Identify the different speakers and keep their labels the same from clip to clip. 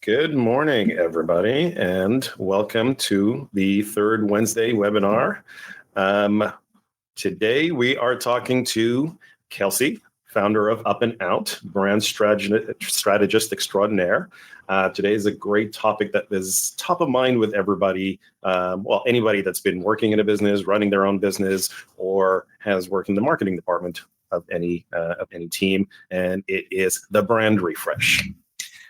Speaker 1: Good morning, everybody, and welcome to the third Wednesday webinar. Today, we are talking to Kelsea, founder of Up&Out, brand strategist extraordinaire. Today is a great topic that is top of mind with everybody. Anybody that's been working in a business, running their own business, or has worked in the marketing department of any team, and it is the brand refresh.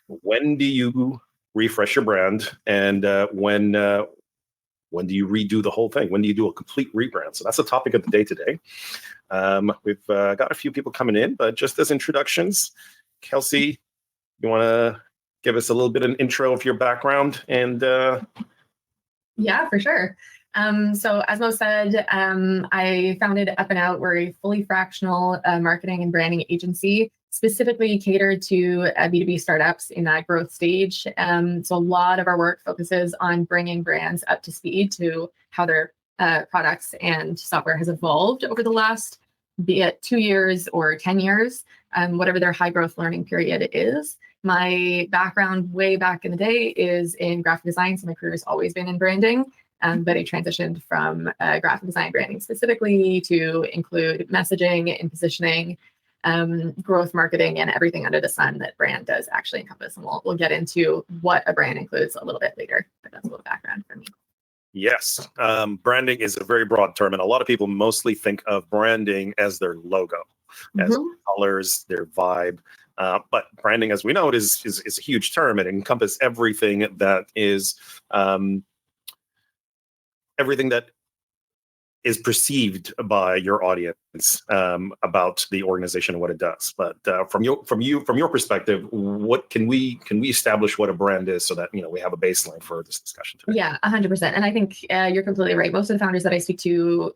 Speaker 1: When do you refresh your brand, and when do you redo the whole thing? When do you do a complete rebrand? So that's the topic of the day today. We've got a few people coming in, but just as introductions, Kelsea, you want to give us a little bit of an intro of your background? And
Speaker 2: Yeah, for sure. So as Mo said, I founded Up&Out. We're a fully fractional marketing and branding agency, specifically catered to B2B startups in that growth stage. So a lot of our work focuses on bringing brands up to speed to how their products and software has evolved over the last, be it 2 years or 10 years, whatever their high growth learning period is. My background way back in the day is in graphic design, so my career has always been in branding. But I transitioned from graphic design branding specifically to include messaging and positioning, growth marketing, and everything under the sun that brand does actually encompass. And we'll get into what a brand includes a little bit later, but that's a little background for me.
Speaker 1: yes, branding is a very broad term, and a lot of people mostly think of branding as their logo, as their colors, their vibe. But branding, as we know, it is a huge term. It encompasses everything that is everything that is perceived by your audience about the organization and what it does. But from your perspective, what can we establish what a brand is so that we have a baseline for this discussion today?
Speaker 2: Yeah, 100%. And I think you're completely right. Most of the founders that I speak to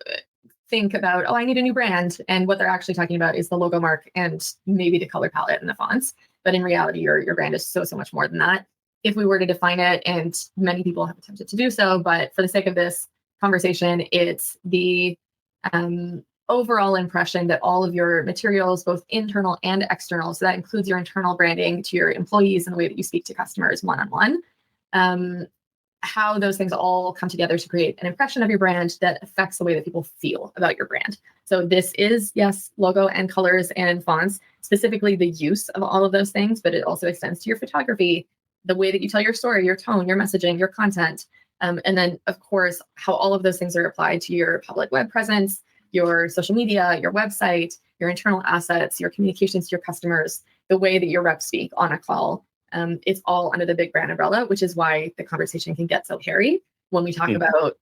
Speaker 2: think about, I need a new brand, and what they're actually talking about is the logo mark and maybe the color palette and the fonts. But in reality, your brand is so much more than that. If we were to define it, and many people have attempted to do so, but for the sake of this conversation, it's the overall impression that all of your materials, both internal and external, so that includes your internal branding to your employees and the way that you speak to customers one-on-one, how those things all come together to create an impression of your brand that affects the way that people feel about your brand. So this is, yes, logo and colors and fonts, specifically the use of all of those things, but it also extends to your photography, the way that you tell your story, your tone, your messaging, your content. And then, of course, how all of those things are applied to your public web presence, your social media, your website, your internal assets, your communications to your customers, the way that your reps speak on a call. It's all under the big brand umbrella, which is why the conversation can get so hairy when we talk about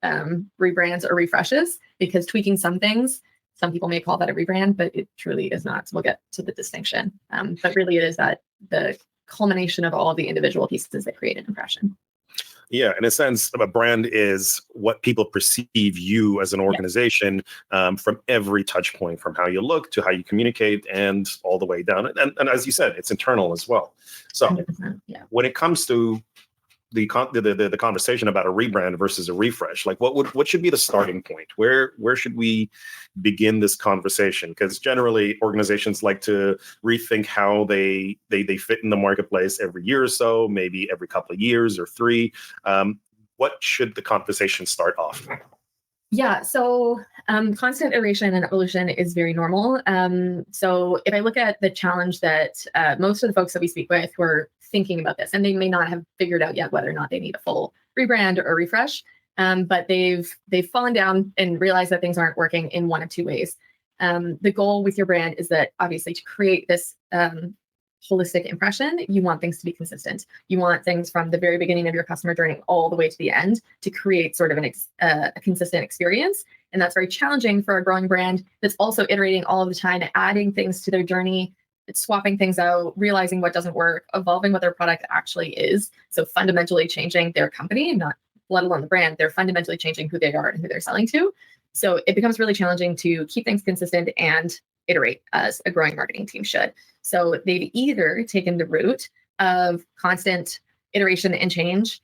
Speaker 2: rebrands or refreshes, because tweaking some things, some people may call that a rebrand, but it truly is not. So we'll get to the distinction. But really, it is that the culmination of all of the individual pieces that create an impression.
Speaker 1: Yeah, in a sense, a brand is what people perceive you as an organization from every touch point, from how you look to how you communicate and all the way down. And as you said, it's internal as well. So when it comes to the conversation about a rebrand versus a refresh, like what should be the starting point? Where should we begin this conversation? Because generally organizations like to rethink how they fit in the marketplace every year or so, maybe every couple of years or 3. What should the conversation start off?
Speaker 2: Yeah, so constant iteration and evolution is very normal. So if I look at the challenge that most of the folks that we speak with who are thinking about this, and they may not have figured out yet whether or not they need a full rebrand or refresh, but they've fallen down and realized that things aren't working in one of 2 ways. The goal with your brand is that obviously to create this holistic impression, you want things to be consistent. You want things from the very beginning of your customer journey all the way to the end to create sort of a consistent experience. And that's very challenging for a growing brand that's also iterating all of the time, adding things to their journey, swapping things out, realizing what doesn't work, evolving what their product actually is. So fundamentally changing their company, not let alone the brand, they're fundamentally changing who they are and who they're selling to. So it becomes really challenging to keep things consistent and iterate as a growing marketing team should. So they've either taken the route of constant iteration and change,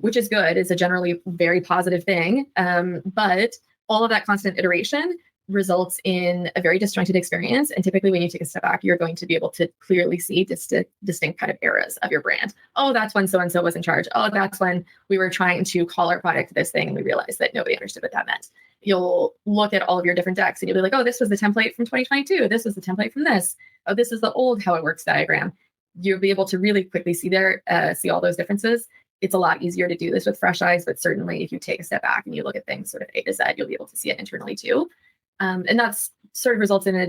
Speaker 2: which is good, is a generally very positive thing. But all of that constant iteration results in a very disjointed experience. And typically when you take a step back, you're going to be able to clearly see distinct kind of eras of your brand. Oh, that's when so-and-so was in charge. Oh, that's when we were trying to call our product this thing and we realized that nobody understood what that meant. You'll look at all of your different decks and you'll be like, oh, this was the template from 2022. This was the template from this. Oh, this is the old how it works diagram. You'll be able to really quickly see all those differences. It's a lot easier to do this with fresh eyes, but certainly if you take a step back and you look at things sort of A to Z, you'll be able to see it internally too. And that's sort of results in a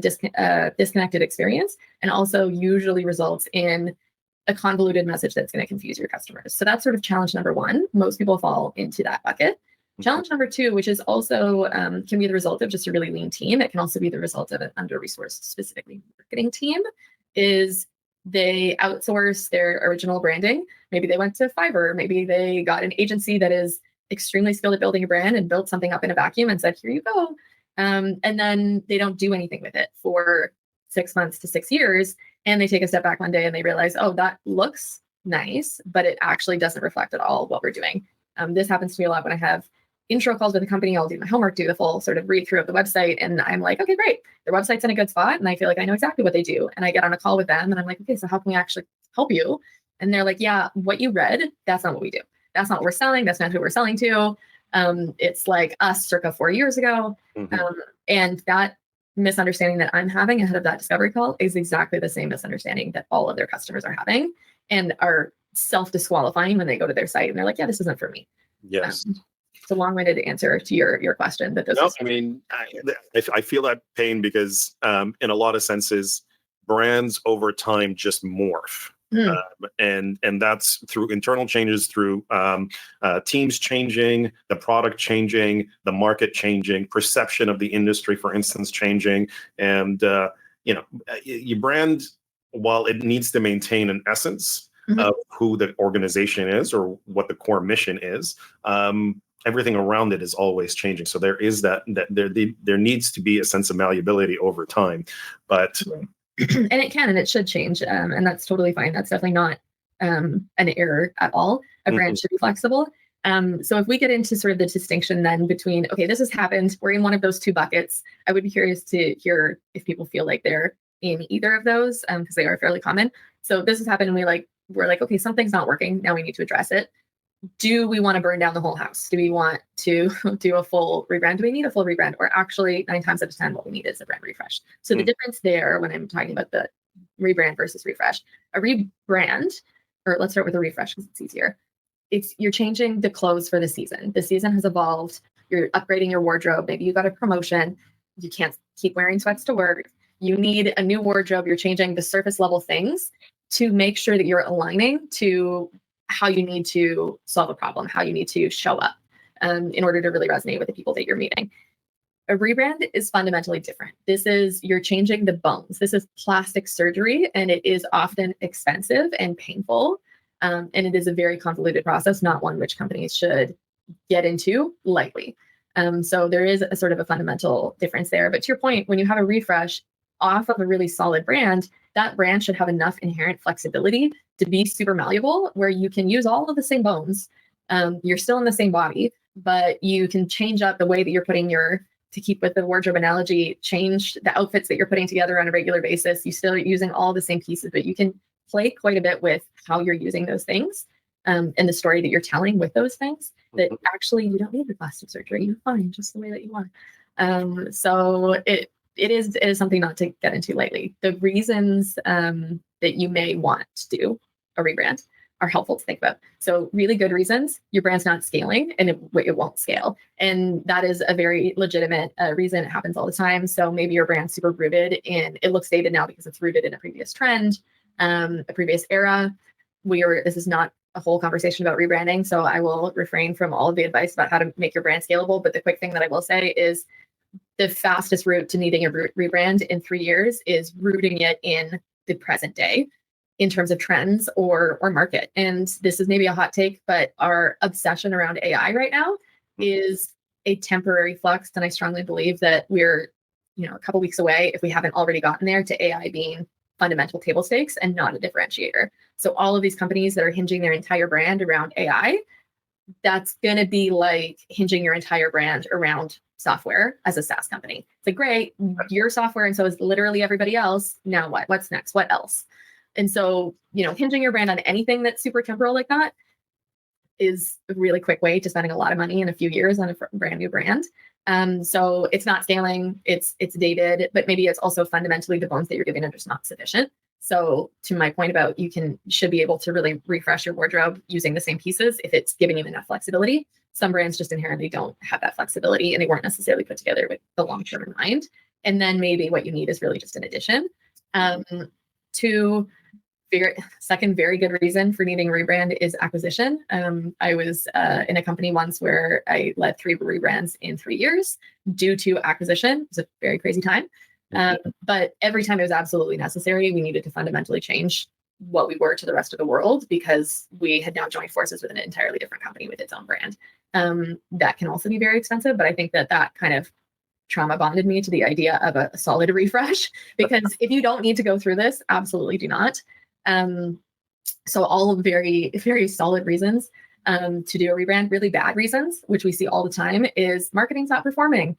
Speaker 2: disconnected experience, and also usually results in a convoluted message that's going to confuse your customers. So that's sort of challenge number one. Most people fall into that bucket. Challenge number two, which is also can be the result of just a really lean team. It can also be the result of an under-resourced, specifically marketing team, is they outsource their original branding. Maybe they went to Fiverr. Maybe they got an agency that is extremely skilled at building a brand and built something up in a vacuum and said, here you go. And then they don't do anything with it for 6 months to 6 years. And they take a step back one day and they realize, oh, that looks nice, but it actually doesn't reflect at all what we're doing. This happens to me a lot when I have intro calls with a company. I'll do my homework, do the full sort of read through of the website. And I'm like, okay, great. Their website's in a good spot. And I feel like I know exactly what they do. And I get on a call with them and I'm like, okay, so how can we actually help you? And they're like, yeah, what you read, that's not what we do. That's not what we're selling. That's not who we're selling to. It's like us circa 4 years ago. And that misunderstanding that I'm having ahead of that discovery call is exactly the same misunderstanding that all of their customers are having and are self-disqualifying when they go to their site and they're like, yeah, this isn't for me.
Speaker 1: Yes.
Speaker 2: It's a long-winded answer to your question. But
Speaker 1: I feel that pain because in a lot of senses, brands over time just morph. And that's through internal changes, through teams changing, the product changing, the market changing, perception of the industry, for instance, changing. And, your brand, while it needs to maintain an essence of who the organization is or what the core mission is, everything around it is always changing. So there is that there needs to be a sense of malleability over time. But
Speaker 2: and it can and it should change. And that's totally fine. That's definitely not an error at all. A brand should be flexible. So if we get into sort of the distinction then between, okay, this has happened, we're in one of those two buckets. I would be curious to hear if people feel like they're in either of those, because they are fairly common. So this has happened and we're like, okay, something's not working. Now we need to address it. Do we want to burn down the whole house? Do we want to do a full rebrand? Do we need a full rebrand? Or actually 9 times out of 10, what we need is a brand refresh. So the difference there when I'm talking about the rebrand versus refresh, a rebrand, or let's start with a refresh because it's easier. You're changing the clothes for the season. The season has evolved. You're upgrading your wardrobe. Maybe you got a promotion. You can't keep wearing sweats to work. You need a new wardrobe. You're changing the surface level things to make sure that you're aligning to how you need to solve a problem, how you need to show up in order to really resonate with the people that you're meeting. A rebrand is fundamentally different. You're changing the bones. This is plastic surgery, and it is often expensive and painful. And it is a very convoluted process, not one which companies should get into lightly. So there is a sort of a fundamental difference there. But to your point, when you have a refresh off of a really solid brand, that brand should have enough inherent flexibility to be super malleable, where you can use all of the same bones. You're still in the same body, but you can change up the way that you're putting to keep with the wardrobe analogy, change the outfits that you're putting together on a regular basis. You still are using all the same pieces, but you can play quite a bit with how you're using those things and the story that you're telling with those things, that actually you don't need the plastic surgery. You're fine just the way that you are. So it is something not to get into lightly. The reasons that you may want to do a rebrand are helpful to think about. So really good reasons, your brand's not scaling and it won't scale. And that is a very legitimate reason. It happens all the time. So maybe your brand's super rooted in, it looks dated now because it's rooted in a previous trend, a previous era. This is not a whole conversation about rebranding. So I will refrain from all of the advice about how to make your brand scalable. But the quick thing that I will say is the fastest route to needing a rebrand in 3 years is rooting it in the present day in terms of trends or market. And this is maybe a hot take, but our obsession around AI right now is a temporary flux. And I strongly believe that we're, a couple weeks away, if we haven't already gotten there, to AI being fundamental table stakes and not a differentiator. So all of these companies that are hinging their entire brand around AI, that's going to be like hinging your entire brand around software as a SaaS company. It's like, great, your software, and so is literally everybody else. Now what? What's next? What else? And so, hinging your brand on anything that's super temporal like that is a really quick way to spending a lot of money in a few years on a brand new brand. So it's not scaling, it's dated, but maybe it's also fundamentally the bones that you're giving are just not sufficient. So to my point about should be able to really refresh your wardrobe using the same pieces if it's giving you enough flexibility. Some brands just inherently don't have that flexibility and they weren't necessarily put together with the long term in mind. And then maybe what you need is really just an addition. Second very good reason for needing a rebrand is acquisition. I was in a company once where I led 3 rebrands in 3 years due to acquisition. It was a very crazy time. But every time it was absolutely necessary, we needed to fundamentally change what we were to the rest of the world because we had now joined forces with an entirely different company with its own brand. That can also be very expensive, but I think that kind of trauma bonded me to the idea of a solid refresh, because if you don't need to go through this, absolutely do not. So all very, very solid reasons to do a rebrand. Really bad reasons, which we see all the time, is marketing's not performing.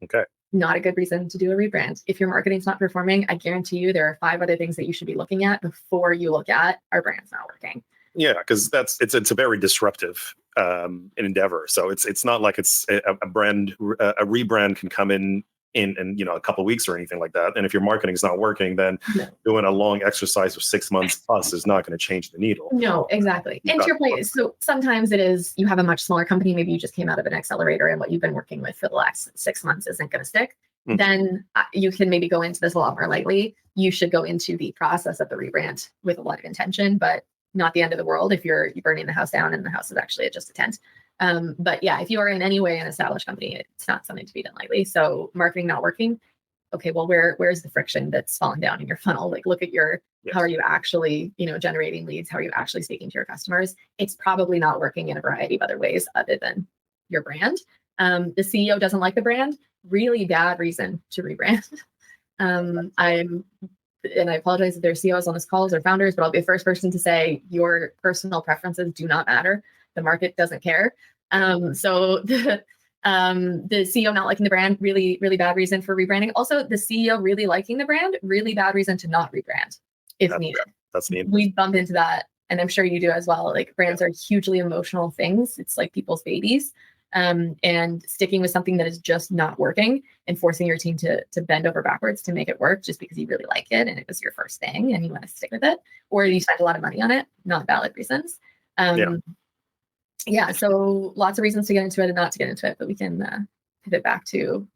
Speaker 1: Okay. Not
Speaker 2: a good reason to do a rebrand. If your marketing's not performing, I guarantee you there are 5 other things that you should be looking at before you look at our brand's not working.
Speaker 1: Yeah, because it's a very disruptive endeavor. So it's not like it's a rebrand can come in a couple of weeks or anything like that. And if your marketing is not working, then doing a long exercise of 6 months plus is not going to change the needle.
Speaker 2: No, exactly. And to your point, so sometimes it is you have a much smaller company. Maybe you just came out of an accelerator and what you've been working with for the last 6 months isn't going to stick. Mm-hmm. Then you can maybe go into this a lot more lightly. You should go into the process of the rebrand with a lot of intention, but not the end of the world if you're burning the house down and the house is actually just a tent. But yeah, if you are in any way an established company, it's not something to be done lightly. So marketing not working. Okay, well, where's the friction that's falling down in your funnel? Like, look at how are you actually, generating leads? How are you actually speaking to your customers? It's probably not working in a variety of other ways other than your brand. The CEO doesn't like the brand. Really bad reason to rebrand. And I apologize if there's CEOs on this call or founders, but I'll be the first person to say your personal preferences do not matter. The market doesn't care. So the CEO not liking the brand, really, really bad reason for rebranding. Also, the CEO really liking the brand, really bad reason to not rebrand if needed.
Speaker 1: That's needed.
Speaker 2: We bump into that, and I'm sure you do as well. Like, brands are hugely emotional things. It's like people's babies. And sticking with something that is just not working and forcing your team to bend over backwards to make it work just because you really like it and it was your first thing and you want to stick with it, or you spent a lot of money on it, not valid reasons. So lots of reasons to get into it and not to get into it, but we can pivot back to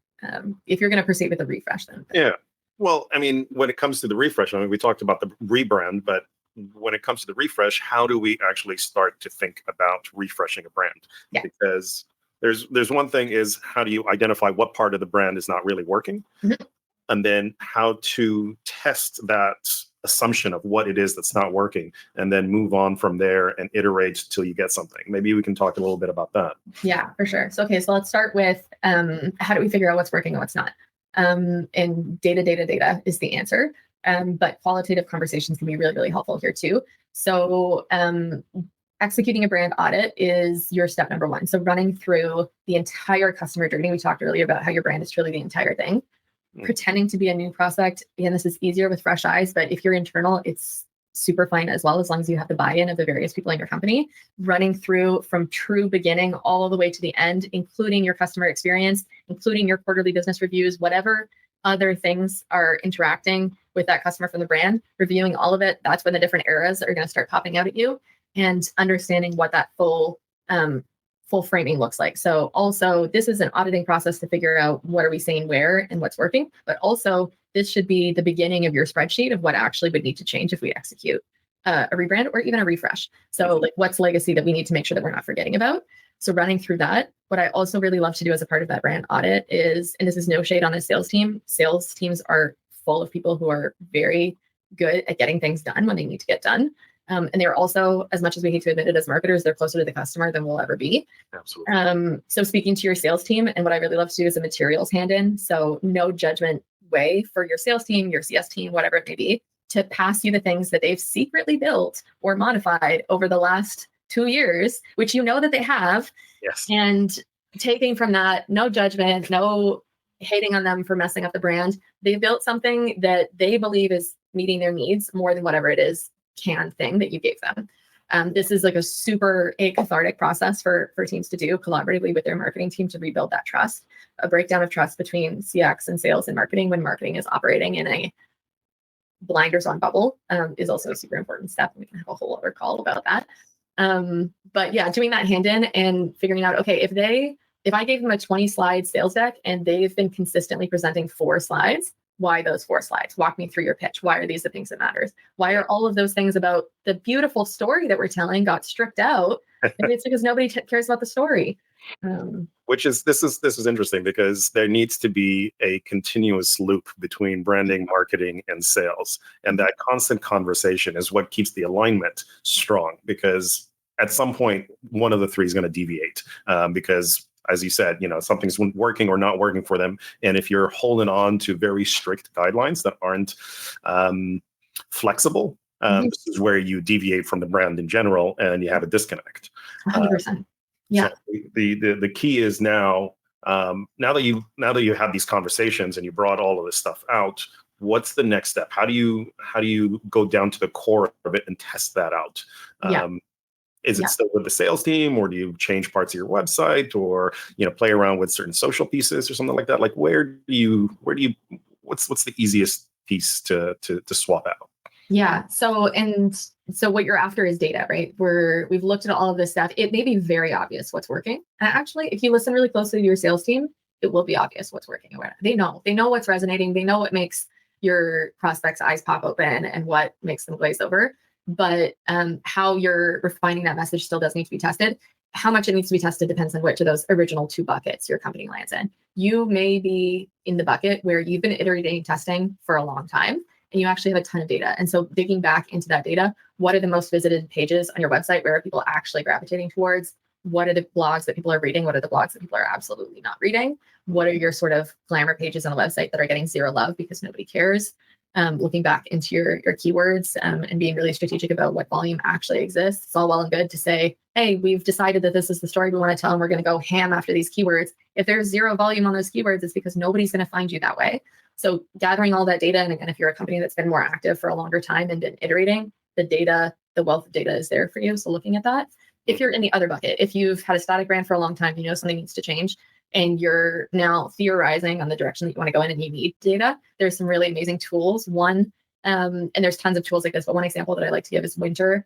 Speaker 2: if you're going to proceed with a refresh then.
Speaker 1: Yeah. Well, I mean, when it comes to the refresh, we talked about the rebrand, but when it comes to the refresh, how do we actually start to think about refreshing a brand?
Speaker 2: Yeah.
Speaker 1: Because there's one thing is, how do you identify what part of the brand is not really working? Mm-hmm. And then how to test that assumption of what it is that's not working, and then move on from there and iterate till you get something. Maybe we can talk a little bit about that.
Speaker 2: Yeah, for sure. So let's start with how do we figure out what's working and what's not? And data is the answer. But qualitative conversations can be really, really helpful here too. So executing a brand audit is your step number 1. So running through the entire customer journey. We talked earlier about how your brand is truly the entire thing. Pretending to be a new prospect. Again, this is easier with fresh eyes, but if you're internal, it's super fine as well, as long as you have the buy-in of the various people in your company. Running through from true beginning all the way to the end, including your customer experience, including your quarterly business reviews, whatever other things are interacting with that customer from the brand, reviewing all of it. That's when the different eras are going to start popping out at you, and understanding what that full framing looks like. So also, this is an auditing process to figure out what are we saying where and what's working, but also this should be the beginning of your spreadsheet of what actually would need to change if we execute a rebrand or even a refresh. So like, what's legacy that we need to make sure that we're not forgetting about? So running through that. What I also really love to do as a part of that brand audit is, and this is no shade on a sales team, sales teams are full of people who are very good at getting things done when they need to get done. And they're also, as much as we hate to admit it as marketers, they're closer to the customer than we'll ever be.
Speaker 1: Absolutely.
Speaker 2: So speaking to your sales team, and what I really love to do is a materials hand-in. So no judgment way for your sales team, your CS team, whatever it may be, to pass you the things that they've secretly built or modified over the last 2 years, which you know that they have,
Speaker 1: Yes.
Speaker 2: and taking from that, no judgment, no hating on them for messing up the brand. They built something that they believe is meeting their needs more than whatever it is canned thing that you gave them. This is like a super cathartic process for teams to do collaboratively with their marketing team to rebuild that trust. A breakdown of trust between CX and sales and marketing when marketing is operating in a blinders on bubble is also a super important step. We can have a whole other call about that. But yeah, doing that hand in and figuring out, okay, if I gave them a 20 slide sales deck and they've been consistently presenting 4 slides, why those 4 slides? Walk me through your pitch. Why are these the things that matters? Why are all of those things about the beautiful story that we're telling got stripped out? Maybe it's because nobody cares about the story.
Speaker 1: This is interesting because there needs to be a continuous loop between branding, marketing, and sales, and that constant conversation is what keeps the alignment strong. Because at some point, one of the three is going to deviate because, as you said, something's working or not working for them, and if you're holding on to very strict guidelines that aren't flexible, this is where you deviate from the brand in general, and you have a disconnect.
Speaker 2: 100%. Yeah.
Speaker 1: So the key is now that you have these conversations and you brought all of this stuff out, what's the next step? How do you go down to the core of it and test that out? Is it still with the sales team, or do you change parts of your website, or play around with certain social pieces or something like that? Like what's the easiest piece to swap out?
Speaker 2: Yeah. So what you're after is data, right? We've looked at all of this stuff. It may be very obvious what's working. And actually, if you listen really closely to your sales team, it will be obvious what's working. They know what's resonating. They know what makes your prospects' eyes pop open and what makes them glaze over. But how you're refining that message still does need to be tested. How much it needs to be tested depends on which of those original 2 buckets your company lands in. You may be in the bucket where you've been iterating testing for a long time, and you actually have a ton of data. And so digging back into that data, what are the most visited pages on your website? Where are people actually gravitating towards? What are the blogs that people are reading? What are the blogs that people are absolutely not reading? What are your sort of glamour pages on a website that are getting 0 love because nobody cares? Looking back into your keywords and being really strategic about what volume actually exists. It's all well and good to say, hey, we've decided that this is the story we want to tell, and we're going to go ham after these keywords. If there's 0 volume on those keywords, it's because nobody's going to find you that way. So gathering all that data, and again, if you're a company that's been more active for a longer time and been iterating, the wealth of data is there for you. So looking at that. If you're in the other bucket, if you've had a static brand for a long time, something needs to change, and you're now theorizing on the direction that you want to go in and you need data, there's some really amazing tools. One, and there's tons of tools like this, but one example that I like to give is WUNDER.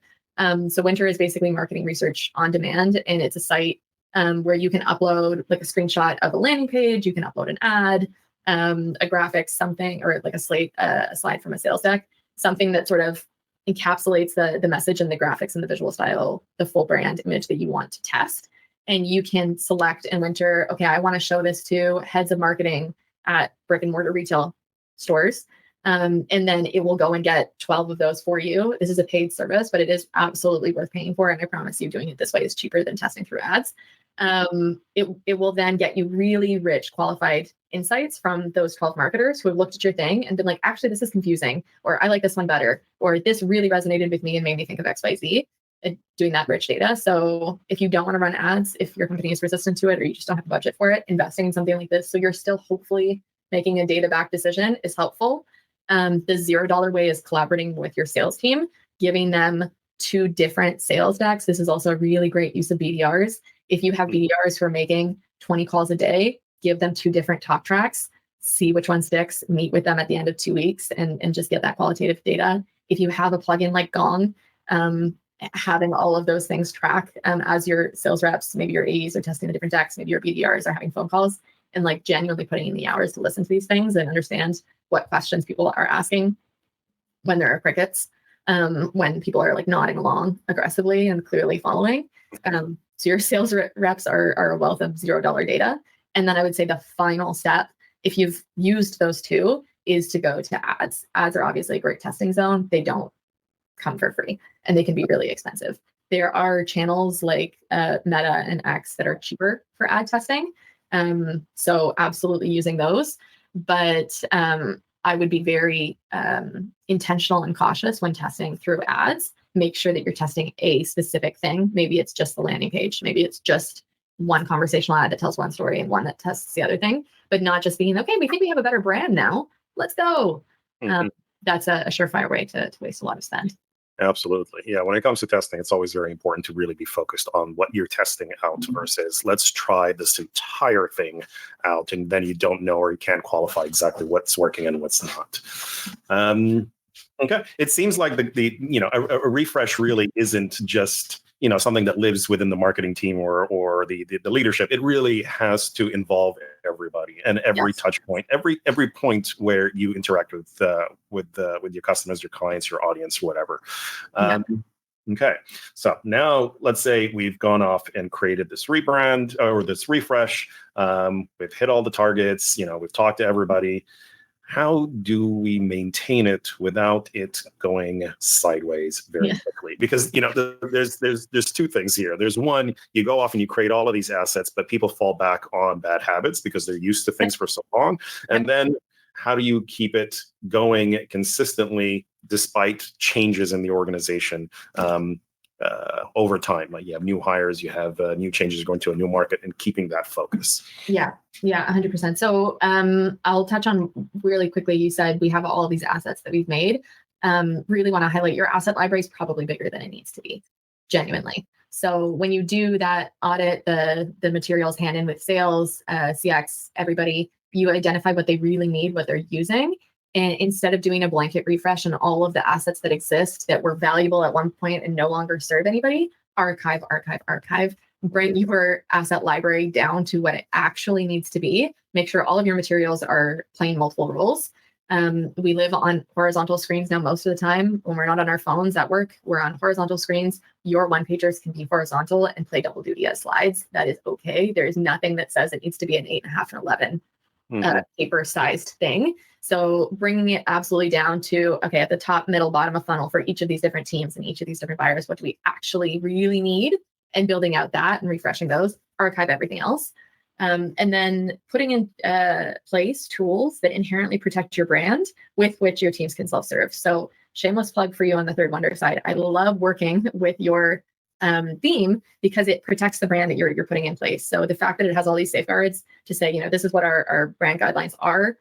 Speaker 2: So WUNDER is basically marketing research on demand, and it's a site where you can upload like a screenshot of a landing page, you can upload an ad, a graphic, something, or like a slide from a sales deck, something that sort of encapsulates the message and the graphics and the visual style, the full brand image that you want to test. And you can select and enter, okay, I want to show this to heads of marketing at brick and mortar retail stores. And then it will go and get 12 of those for you. This is a paid service, but it is absolutely worth paying for. And I promise you, doing it this way is cheaper than testing through ads. It will then get you really rich, qualified insights from those 12 marketers who have looked at your thing and been like, actually, this is confusing, or I like this one better, or this really resonated with me and made me think of XYZ. Doing that rich data. So if you don't want to run ads, if your company is resistant to it, or you just don't have a budget for it, investing in something like this, so you're still hopefully making a data-backed decision, is helpful. The $0 way is collaborating with your sales team, giving them 2 different sales decks. This is also a really great use of BDRs. If you have BDRs who are making 20 calls a day, give them 2 different talk tracks, see which one sticks, meet with them at the end of 2 weeks, and just get that qualitative data. If you have a plugin like Gong, having all of those things track as your sales reps, maybe your AEs are testing the different decks, maybe your BDRs are having phone calls, and like genuinely putting in the hours to listen to these things and understand what questions people are asking when there are crickets, when people are like nodding along aggressively and clearly following. So your sales reps are a wealth of $0 data. And then I would say the final step, if you've used those 2, is to go to ads. Ads are obviously a great testing zone. They don't come for free, and they can be really expensive. There are channels like Meta and X that are cheaper for ad testing. So absolutely using those. But I would be very intentional and cautious when testing through ads. make sure that you're testing a specific thing. Maybe it's just the landing page. Maybe it's just one conversational ad that tells one story and one that tests the other thing, but not just being, okay, we think we have a better brand now. Let's go. That's a surefire way to waste a lot of spend.
Speaker 1: Absolutely. Yeah. When it comes to testing, it's always very important to really be focused on what you're testing out versus let's try this entire thing out. And then you don't know or you can't qualify exactly what's working and what's not. Okay. It seems like a refresh really isn't just, something that lives within the marketing team or the leadership. It really has to involve everybody and every touch point, every point where you interact with your customers, your clients, your audience, whatever. Okay. So now let's say we've gone off and created this rebrand or this refresh. We've hit all the targets, we've talked to everybody. How do we maintain it without it going sideways very quickly? Because there's two things here. There's one, you go off and you create all of these assets, but people fall back on bad habits because they're used to things for so long. And then how do you keep it going consistently despite changes in the organization over time? Like you have new hires, you have new changes going to a new market, and keeping that focus.
Speaker 2: Yeah, 100%. So I'll touch on really quickly. You said we have all of these assets that we've made. Really want to highlight your asset library is probably bigger than it needs to be, genuinely. So when you do that audit, the materials hand in with sales, CX, everybody, you identify what they really need, what they're using. And instead of doing a blanket refresh on all of the assets that exist that were valuable at one point and no longer serve anybody, archive. Bring your asset library down to what it actually needs to be. Make sure all of your materials are playing multiple roles. We live on horizontal screens now most of the time. When we're not on our phones at work, we're on horizontal screens. Your one-pagers can be horizontal and play double duty as slides. That is okay. There is nothing that says it needs to be an 8.5 and 11 paper-sized thing. So bringing it absolutely down to, okay, at the top, middle, bottom of funnel for each of these different teams and each of these different buyers, what do we actually really need? And building out that and refreshing those, archive everything else. And then putting in place tools that inherently protect your brand with which your teams can self-serve. So shameless plug for you on the Third Wonder side. I love working with your theme because it protects the brand that you're putting in place. So the fact that it has all these safeguards to say, this is what our brand guidelines are.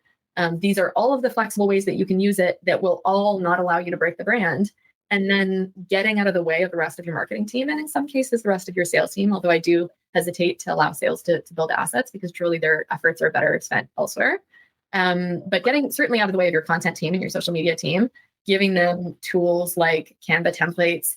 Speaker 2: These are all of the flexible ways that you can use it that will all not allow you to break the brand. And then getting out of the way of the rest of your marketing team, and in some cases, the rest of your sales team, although I do hesitate to allow sales to build assets because truly their efforts are better spent elsewhere. But getting certainly out of the way of your content team and your social media team, giving them tools like Canva templates,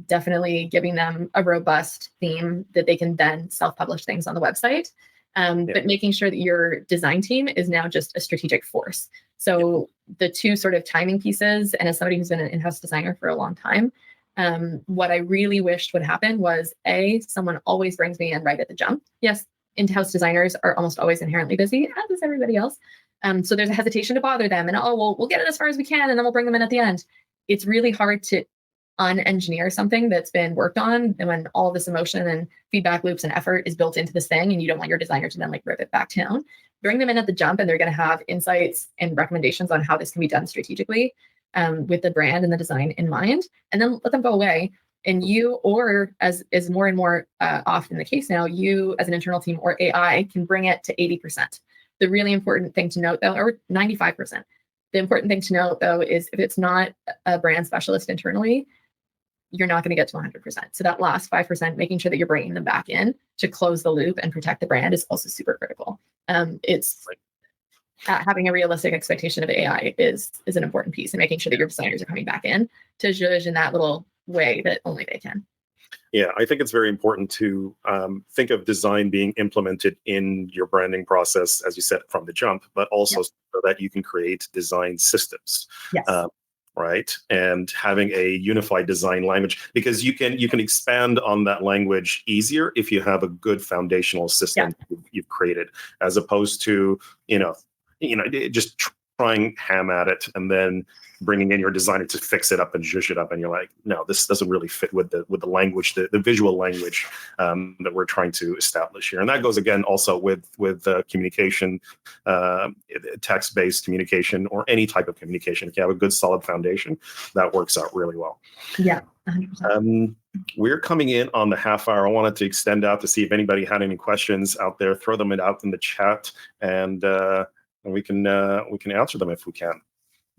Speaker 2: definitely giving them a robust theme that they can then self-publish things on the website. But making sure that your design team is now just a strategic force. So the two sort of timing pieces, and as somebody who's been an in-house designer for a long time, what I really wished would happen was someone always brings me in right at the jump. Yes, in-house designers are almost always inherently busy, as is everybody else. So there's a hesitation to bother them and, we'll get it as far as we can and then we'll bring them in at the end. It's really hard to unengineer something that's been worked on, and when all this emotion and feedback loops and effort is built into this thing and you don't want your designer to then rip it back down, bring them in at the jump and they're going to have insights and recommendations on how this can be done strategically with the brand and the design in mind, and then let them go away. And you, or as is more and more often the case now, you as an internal team or AI can bring it to 80%. The really important thing to note though, or 95%, the important thing to note though, is if it's not a brand specialist internally, you're not going to get to 100%. So that last 5%, making sure that you're bringing them back in to close the loop and protect the brand is also super critical. It's having a realistic expectation of AI is an important piece, and making sure that your designers are coming back in to judge in that little way that only they can.
Speaker 1: Yeah, I think it's very important to think of design being implemented in your branding process, as you said, from the jump, but also so that you can create design systems.
Speaker 2: Yes.
Speaker 1: Right, and having a unified design language, because you can expand on that language easier if you have a good foundational system you've created, as opposed to just trying ham at it and then bringing in your designer to fix it up and zhuzh it up, and you're like, no, this doesn't really fit with the language, the visual language that we're trying to establish here. And that goes again also with communication, text-based communication, or any type of communication. If you have a good solid foundation, that works out really well.
Speaker 2: Yeah, 100%.
Speaker 1: We're coming in on the half hour. I wanted to extend out to see if anybody had any questions out there. Throw them out in the chat, and we can answer them if we can.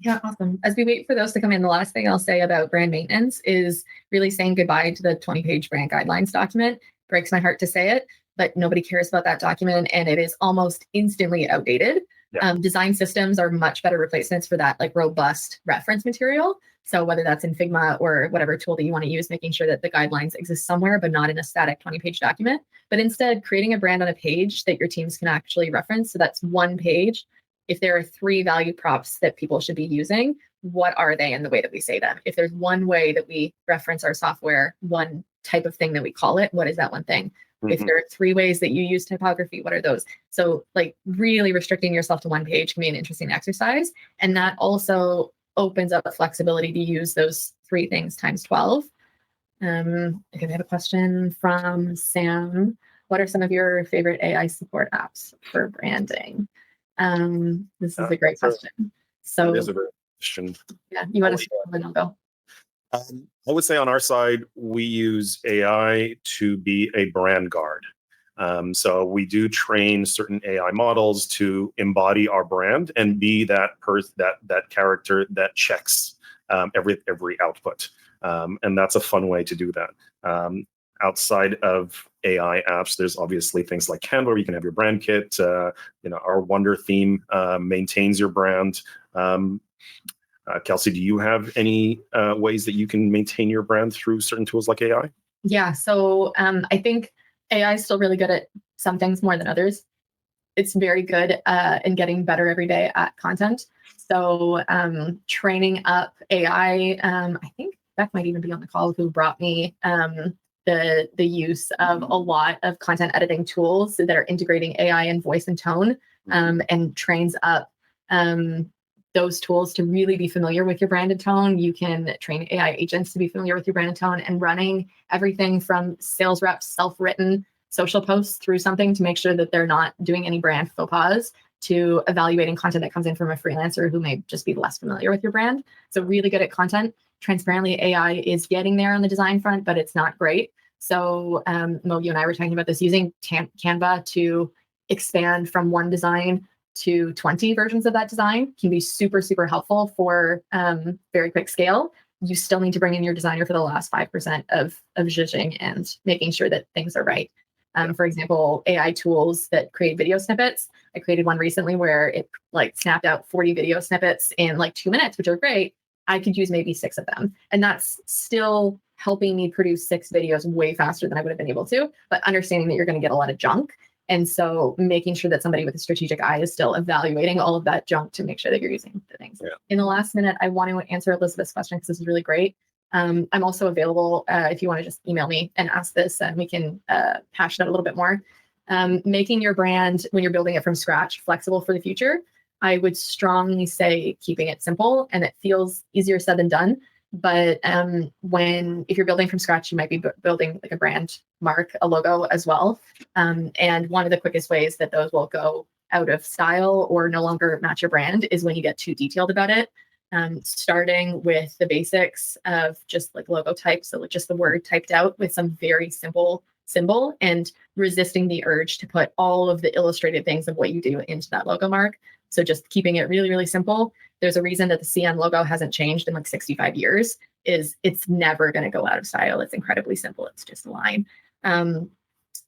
Speaker 2: Yeah, awesome. As we wait for those to come in, the last thing I'll say about brand maintenance is really saying goodbye to the 20-page brand guidelines document. Breaks my heart to say it, but nobody cares about that document, and it is almost instantly outdated. Yeah. Design systems are much better replacements for that, like robust reference material. So whether that's in Figma or whatever tool that you want to use, making sure that the guidelines exist somewhere, but not in a static 20-page document, but instead creating a brand on a page that your teams can actually reference. So that's one page. If there are 3 value props that people should be using, what are they in the way that we say them? If there's one way that we reference our software, one type of thing that we call it, what is that one thing? Mm-hmm. If there are 3 ways that you use typography, what are those? So like really restricting yourself to one page can be an interesting exercise. And that also opens up the flexibility to use those 3 things times 12. Okay, we have a question from Sam. What are some of your favorite AI support apps for branding? This is a great question. So
Speaker 1: it is a great question.
Speaker 2: Yeah, you want to start and I'll go.
Speaker 1: I would say on our side, we use AI to be a brand guard. So we do train certain AI models to embody our brand and be that character that checks every output. And that's a fun way to do that. Outside of AI apps, there's obviously things like Canva, where you can have your brand kit. Our WUNDER theme maintains your brand. Kelsey, do you have any ways that you can maintain your brand through certain tools like AI?
Speaker 2: Yeah, so I think AI is still really good at some things more than others. It's very good in getting better every day at content. So training up AI, I think Beth might even be on the call, who brought me the use of a lot of content editing tools that are integrating AI and voice and tone, and trains up those tools to really be familiar with your brand and tone. You can train AI agents to be familiar with your brand and tone, and running everything from sales reps, self-written social posts through something to make sure that they're not doing any brand faux pas, to evaluating content that comes in from a freelancer who may just be less familiar with your brand. So really good at content. Transparently, AI is getting there on the design front, but it's not great. So Mo, you and I were talking about this, using Canva to expand from one design to 20 versions of that design can be super, super helpful for very quick scale. You still need to bring in your designer for the last 5% of zhuzhing and making sure that things are right. For example, AI tools that create video snippets. I created one recently where it snapped out 40 video snippets in 2 minutes, which are great. I could use maybe 6 of them. And that's still helping me produce 6 videos way faster than I would have been able to, but understanding that you're going to get a lot of junk. And so making sure that somebody with a strategic eye is still evaluating all of that junk to make sure that you're using the things. Yeah. In the last minute, I want to answer Elizabeth's question because this is really great. I'm also available if you want to just email me and ask this, and we can hash that a little bit more. Making your brand, when you're building it from scratch, flexible for the future, I would strongly say keeping it simple, and it feels easier said than done. But if you're building from scratch, you might be building a brand mark, a logo as well. And one of the quickest ways that those will go out of style or no longer match your brand is when you get too detailed about it. Starting with the basics of just logo type, so just the word typed out with some very simple symbol, and resisting the urge to put all of the illustrated things of what you do into that logo mark. So just keeping it really, really simple. There's a reason that the CN logo hasn't changed in 65 years, is it's never going to go out of style. It's incredibly simple. It's just a line.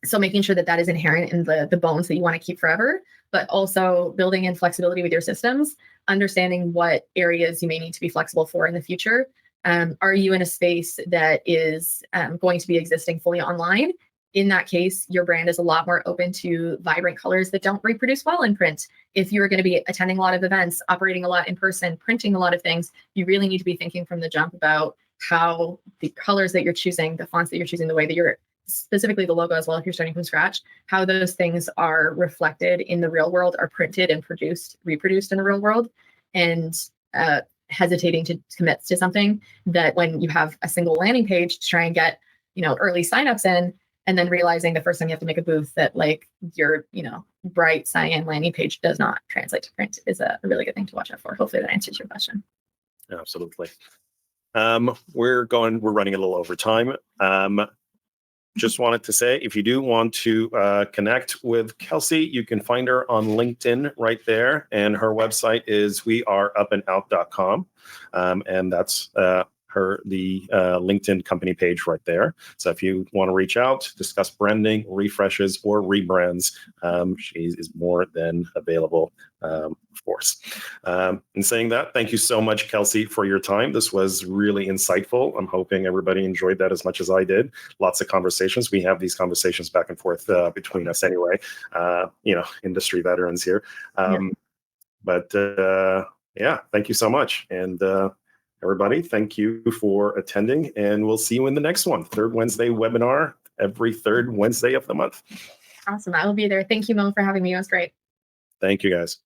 Speaker 2: So making sure that is inherent in the bones that you want to keep forever, but also building in flexibility with your systems, understanding what areas you may need to be flexible for in the future. Are you in a space that is going to be existing fully online? In that case, your brand is a lot more open to vibrant colors that don't reproduce well in print. If you're going to be attending a lot of events, operating a lot in person, printing a lot of things, you really need to be thinking from the jump about how the colors that you're choosing, the fonts that you're choosing, the way that you're, specifically the logo as well, if you're starting from scratch, how those things are reflected in the real world, are printed and reproduced in the real world. and hesitating to commit to something, that when you have a single landing page to try and get, early signups in, and then realizing the first time you have to make a booth that like your, bright cyan landing page does not translate to print is a really good thing to watch out for. Hopefully that answers your question.
Speaker 1: Absolutely. We're running a little over time. Just wanted to say, if you do want to connect with Kelsea, you can find her on LinkedIn right there. And her website is weareupandout.com. And that's the LinkedIn company page right there. So if you want to reach out, discuss branding, refreshes, or rebrands, she is more than available, of course. In saying that, thank you so much, Kelsea, for your time. This was really insightful. I'm hoping everybody enjoyed that as much as I did. Lots of conversations. We have these conversations back and forth between us anyway, industry veterans here. But yeah, thank you so much. And everybody, thank you for attending, and we'll see you in the next one. Third Wednesday webinar, every third Wednesday of the month.
Speaker 2: Awesome. I will be there. Thank you, Mo, for having me. It was great.
Speaker 1: Thank you, guys.